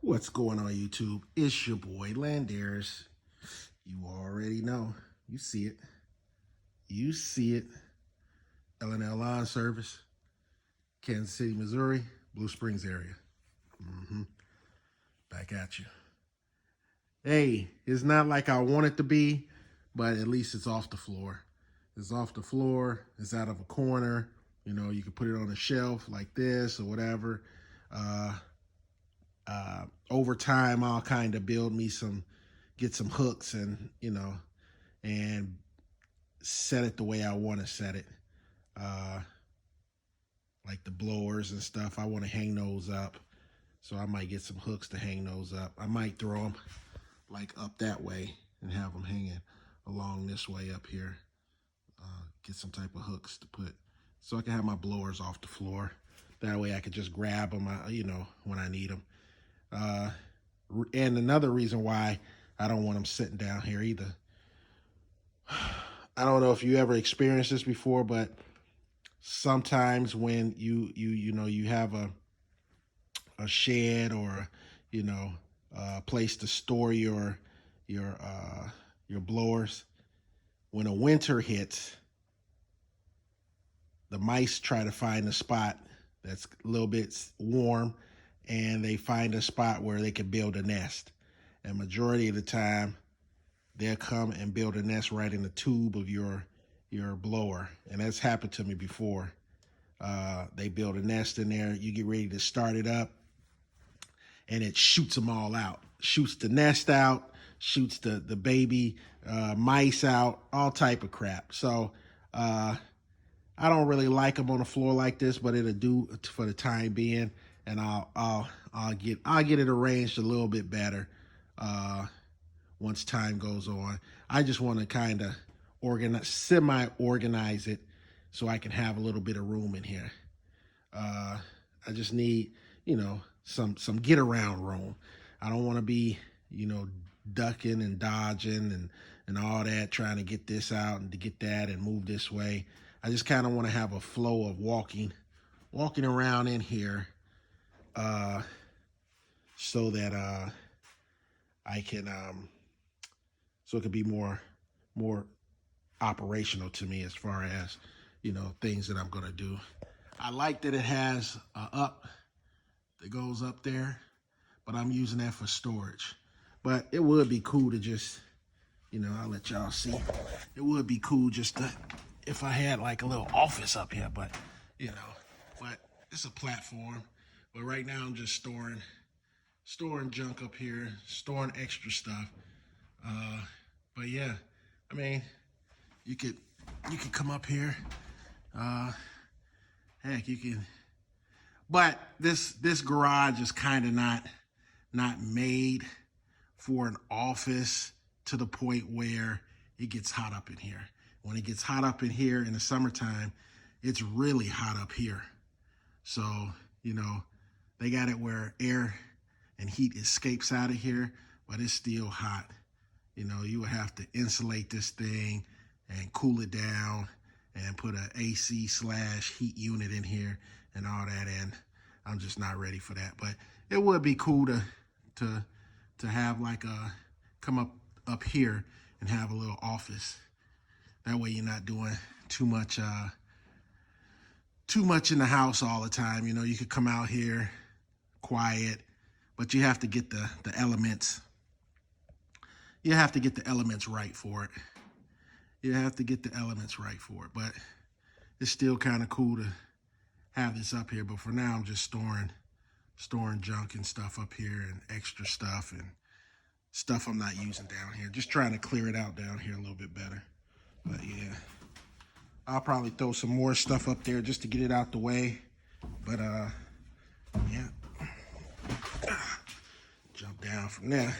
What's going on, YouTube? It's your boy Landaris. You already know. You see it. You see it. L&L Lawn Service, Kansas City, Missouri, Blue Springs area. Back at you. Hey, it's not like I want it to be, but at least it's off the floor. It's off the floor. It's out of a corner. You know, you can put it on a shelf like this or whatever. Over time, I'll kind of get some hooks and set it the way I want to set it. Like the blowers and stuff, I want to hang those up. So I might get some hooks to hang those up. I might throw them like up that way and have them hanging along this way up here. Get some type of hooks to put so I can have my blowers off the floor. That way I could just grab them, when I need them. And another reason why I don't want them sitting down here either. I don't know if you ever experienced this before, but sometimes when you have a shed or a place to store your blowers, when a winter hits, the mice try to find a spot that's a little bit warm, and they find a spot where they can build a nest. And majority of the time, they'll come and build a nest right in the tube of your blower. And that's happened to me before. They build a nest in there. You get ready to start it up, and it shoots them all out. Shoots the nest out, shoots the baby mice out, all type of crap. So I don't really like them on the floor like this, but it'll do for the time being. And I'll get it arranged a little bit better once time goes on. I just want to kind of semi-organize it so I can have a little bit of room in here. I just need some get around room. I don't want to be ducking and dodging and all that, trying to get this out and to get that and move this way. I just kind of want to have a flow of walking around in here. So that I can so it could be more operational to me as far as things that I'm gonna do. I like that it has up that goes up there, but I'm using that for storage. But it would be cool to just I'll let y'all see. It would be cool just to if I had like a little office up here, but but it's a platform. But right now I'm just storing junk up here, storing extra stuff. But yeah, I mean, you could come up here. Heck, you can. But this garage is kind of not made for an office to the point where it gets hot up in here. When it gets hot up in here in the summertime, it's really hot up here. So, they got it where air and heat escapes out of here, but it's still hot. You would have to insulate this thing and cool it down and put an AC/heat unit in here and all that. And I'm just not ready for that. But it would be cool to have like come up here and have a little office. That way you're not doing too much in the house all the time. You could come out here quiet, but you have to get the elements. You have to get the elements right for it. But it's still kind of cool to have this up here. But for now, I'm just storing junk and stuff up here and extra stuff and stuff I'm not using down here. Just trying to clear it out down here a little bit better. But yeah, I'll probably throw some more stuff up there just to get it out the way. But yeah, jump down from there.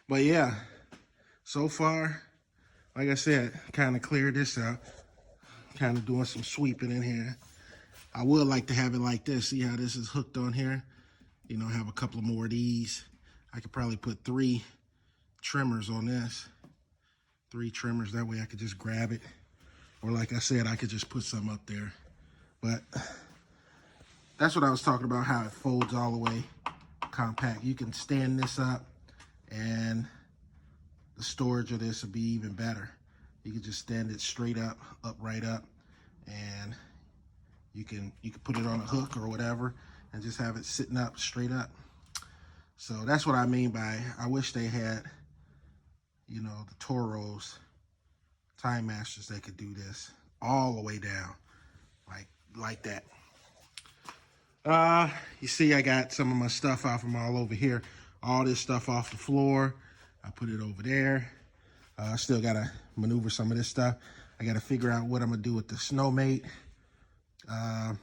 But yeah, so far, like I said, kind of cleared this out. Kind of doing some sweeping in here. I would like to have it like this. See how this is hooked on here? Have a couple of more of these. I could probably put 3 trimmers on this. 3 trimmers, that way I could just grab it. Or like I said, I could just put some up there. But that's what I was talking about, how it folds all the way compact. You can stand this up, and the storage of this will be even better. You can just stand it straight up, right up, and you can put it on a hook or whatever, and just have it sitting up straight up. So that's what I mean by, I wish they had, you know, the Toros Time Masters that could do this all the way down, like that. You see I got some of my stuff out from all over here. All this stuff off the floor. I put it over there. I still gotta maneuver some of this stuff. I gotta figure out what I'm gonna do with the Snowmate. I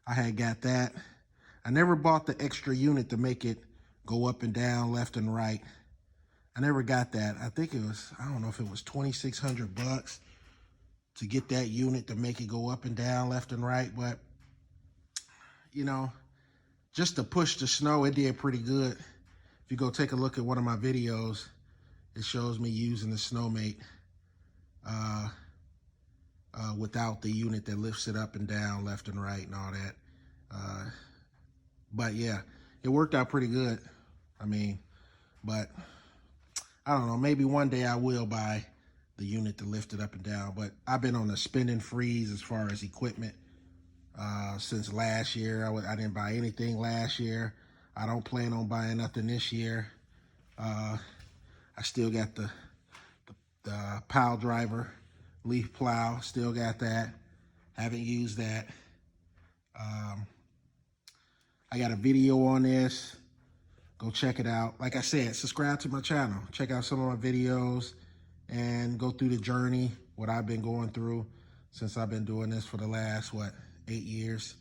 had got that. I never bought the extra unit to make it go up and down, left and right. I never got that. I think it was, I don't know if it was $2,600 to get that unit to make it go up and down, left and right. But, you know, just to push the snow, it did pretty good. If you go take a look at one of my videos, it shows me using the Snowmate without the unit that lifts it up and down, left and right and all that. But yeah, it worked out pretty good. I mean, but I don't know, maybe one day I will buy the unit to lift it up and down. But I've been on a spending freeze as far as equipment since last year. I didn't buy anything last year. I don't plan on buying nothing this year. I still got the pile driver, leaf plow, still got that. Haven't used that. I got a video on this. Go check it out. Like I said, subscribe to my channel. Check out some of my videos and go through the journey, what I've been going through since I've been doing this for the last, 8 years.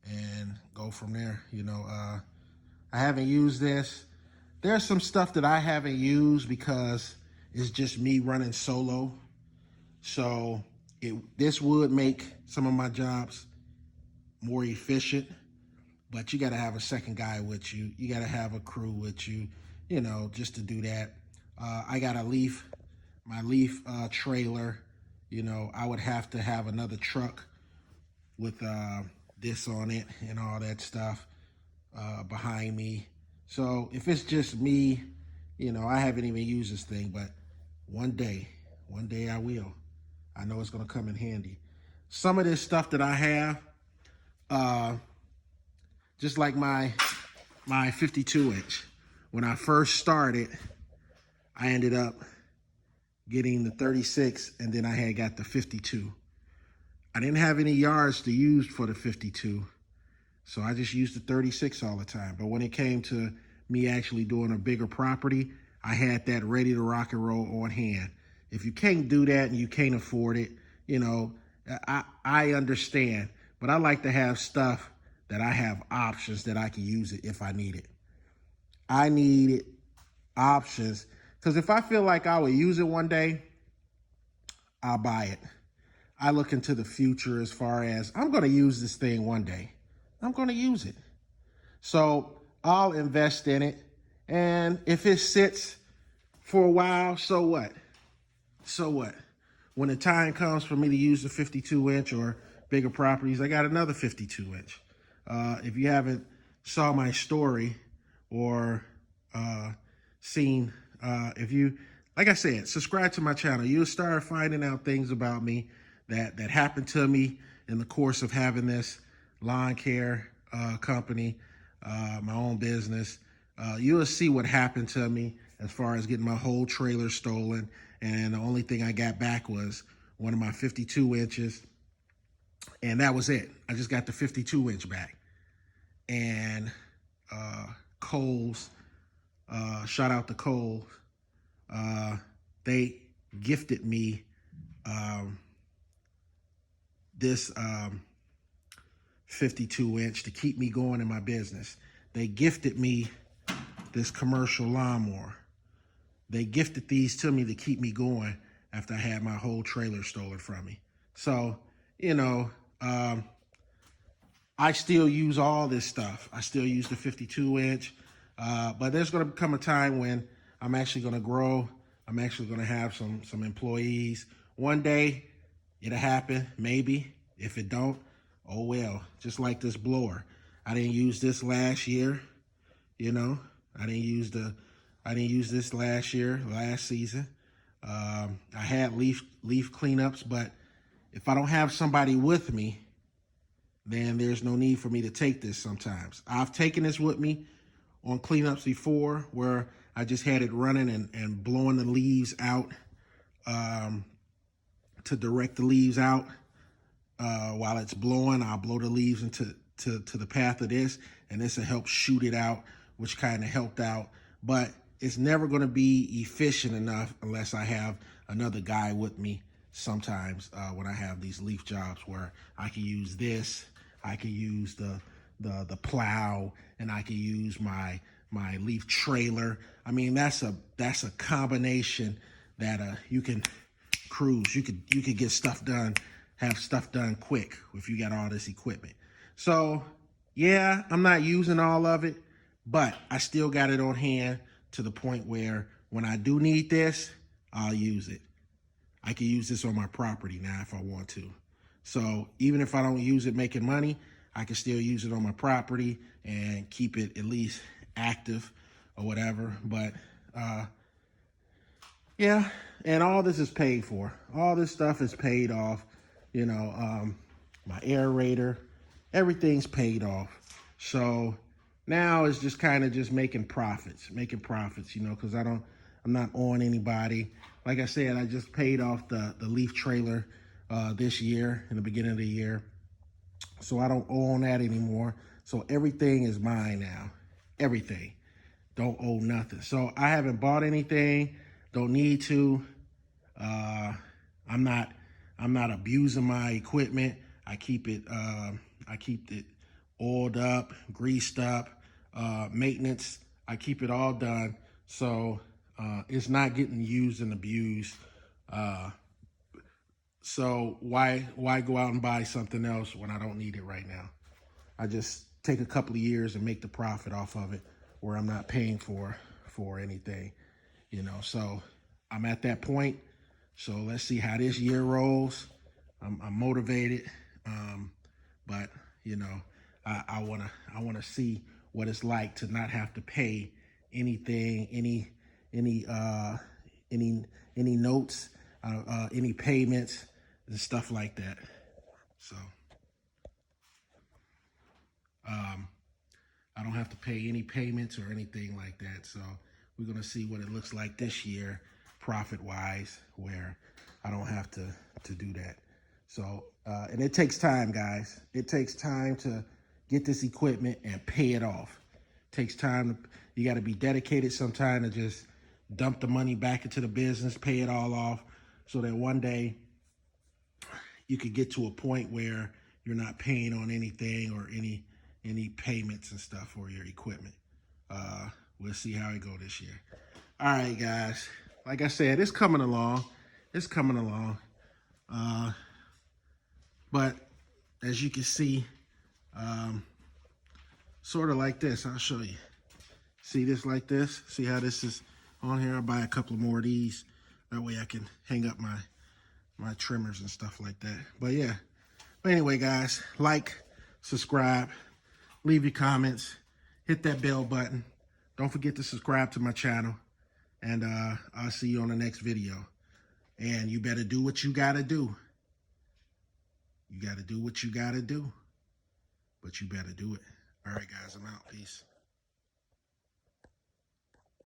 And go from there. You know, I haven't used this. There's some stuff that I haven't used because it's just me running solo. So this would make some of my jobs more efficient, but you got to have a second guy with you. You got to have a crew with you, you know, just to do that. I got my leaf trailer. You know, I would have to have another truck with this on it and all that stuff behind me. So if it's just me, you know, I haven't even used this thing, but one day I will. I know it's gonna come in handy. Some of this stuff that I have, just like my 52-inch, when I first started, I ended up getting the 36, and then I had got the 52. I didn't have any yards to use for the 52, so I just used the 36 all the time. But when it came to me actually doing a bigger property, I had that ready to rock and roll on hand. If you can't do that and you can't afford it, you know, I understand. But I like to have stuff that I have options that I can use it if I need it. I need options, because if I feel like I will use it one day, I'll buy it. I look into the future as far as I'm going to use this thing one day. I'm going to use it. So I'll invest in it. And if it sits for a while, so what? So what? When the time comes for me to use the 52-inch or bigger properties, I got another 52-inch. If you haven't saw my story or seen, like I said, subscribe to my channel. You'll start finding out things about me that happened to me in the course of having this lawn care company, my own business. You'll see what happened to me as far as getting my whole trailer stolen. And the only thing I got back was one of my 52 inches. And that was it. I just got the 52-inch back. And Kohl's, shout out to Kohl's, they gifted me this 52-inch to keep me going in my business. They gifted me this commercial lawnmower. They gifted these to me to keep me going after I had my whole trailer stolen from me. So, you know, I still use all this stuff. I still use the 52-inch, but there's going to come a time when I'm actually going to grow. I'm actually going to have some employees. One day, it'll happen, maybe. If it don't, oh well. Just like this blower. I didn't use this last year, you know. I didn't use this last season. I had leaf cleanups, but if I don't have somebody with me, then there's no need for me to take this sometimes. I've taken this with me on cleanups before where I just had it running and blowing the leaves out to direct the leaves out. While it's blowing, I'll blow the leaves into the path of this, and this will help shoot it out, which kind of helped out. But it's never going to be efficient enough unless I have another guy with me sometimes when I have these leaf jobs where I can use this, I can use the plow, and I can use my leaf trailer. I mean, that's a combination that you can cruise. You could get stuff done, have stuff done quick if you got all this equipment. So yeah, I'm not using all of it, but I still got it on hand to the point where when I do need this, I'll use it. I can use this on my property now if I want to. So even if I don't use it making money, I can still use it on my property and keep it at least active or whatever. But yeah, and all this is paid for. All this stuff is paid off. You know, my aerator, everything's paid off. So now it's just kind of just making profits, you know, because I'm not on anybody. Like I said, I just paid off the leaf trailer this year, in the beginning of the year. So I don't own that anymore. So everything is mine now. Everything. Don't owe nothing. So I haven't bought anything. Don't need to. I'm not abusing my equipment. I keep it oiled up, greased up, maintenance. I keep it all done. So it's not getting used and abused. So why go out and buy something else when I don't need it right now? I just take a couple of years and make the profit off of it where I'm not paying for anything, you know. So I'm at that point. So let's see how this year rolls. I'm motivated, but you know, I wanna see what it's like to not have to pay anything, any notes, any payments and stuff like that. So I don't have to pay any payments or anything like that. So we're gonna see what it looks like this year, profit-wise, where I don't have to do that. So and it takes time, guys. It takes time to get this equipment and pay it off. It takes time. You got to be dedicated sometime to just dump the money back into the business, pay it all off, so that one day you could get to a point where you're not paying on anything or any payments and stuff for your equipment. We'll see how it go this year. All right, guys. Like I said, it's coming along. It's coming along. But as you can see, sort of like this. I'll show you. See this like this? See how this is on here? I'll buy a couple more of these. That way I can hang up my trimmers and stuff like that. But yeah. But anyway, guys, like, subscribe, leave your comments, hit that bell button. Don't forget to subscribe to my channel. And I'll see you on the next video. And you better do what you gotta do. You gotta do what you gotta do. But you better do it. All right, guys, I'm out. Peace.